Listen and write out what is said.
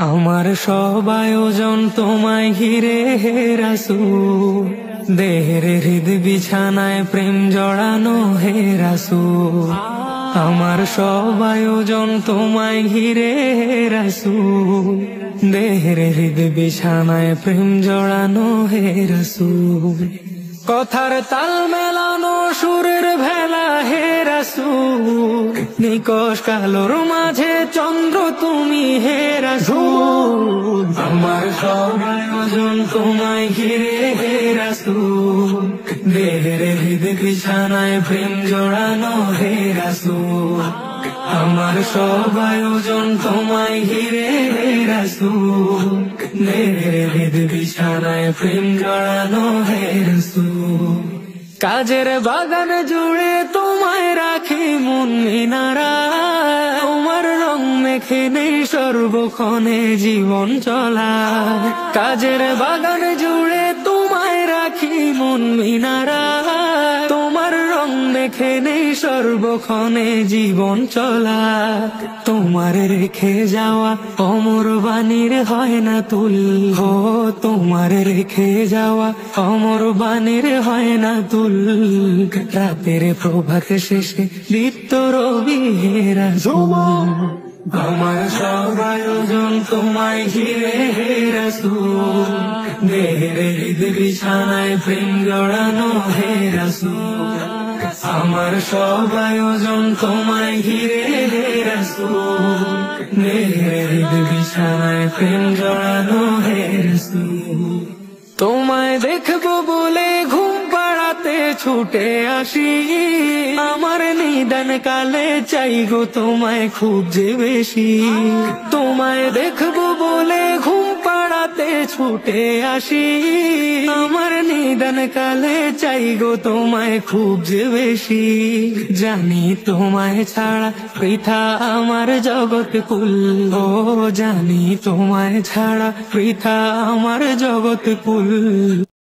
আমার সব আয়োজন তোমায় ঘিরে হে রাসূল, দেহের হৃদ বিছানায় প্রেম জড়ানো হে রাসূল। আমার সব আয়োজন তোমায় ঘিরে হে রাসূল, দেহের হৃদ বিছানায় প্রেম জড়ানো হে রাসূল। কথার তাল মেলানো সুরের ভেলা হে রাসূল, নিকশ কালোর মাঝে চন্দ্র তুমি হে রাসূল। আমার সব আয়োজন তোমায় ঘিরে হে রাসূল, দেহের হৃদ বিছানায় প্রেম জড়ানো হে রাসূল। আমার সব আয়োজন তোমায় ঘিরে হে রাসূল, দেহের হৃদ বিছানায় প্রেম জড়ানো হে রাসূল। কাজের বাগান জুড়ে তোমায় রাখি মন মিনারা, তোমার রং মেখে নেই সর্বক্ষণে জীবন চলা। কাজের বাগান জুড়ে তোমায় রাখি মন মিনারা, তোমার রং মেখে নেই সর্বক্ষণে জীবন চলা। তোমার রেখে যাওয়া অমর বাণীর হয় না তুল, ও তোমার রেখে যাওয়া অমর বাণীর হয় না তুল। রাতের প্রভাত শেষে দীপ্ত রবি হে রাসূল। আমার সব আয়োজন তোমায় ঘিরে হে রাসূল, দেহের হৃদ বিছানায় প্রেম জড়ানো হে রাসূল। আমার সব আয়োজন তোমায় ঘিরে হে রাসূল, দেহের হৃদ বিছানায় প্রেম জড়ানো হে রাসূল। তোমায় দেখবো বলে ঘুম পাড়াতে ছুটে আসি, আমার নিদান কালে চাই গো তোমায় খুব যে বেশি। তোমায় দেখবো বলে ঘুম পাড়াতে ছুটে আসি, আমার নিদান কালে চাই গো তোমায় খুব যে বেশি। জানি তোমায় ছাড়া পৃথা আমার জগৎ কুল, ও জানি তোমায় ছাড়া পৃথা আমার জগৎ কুল।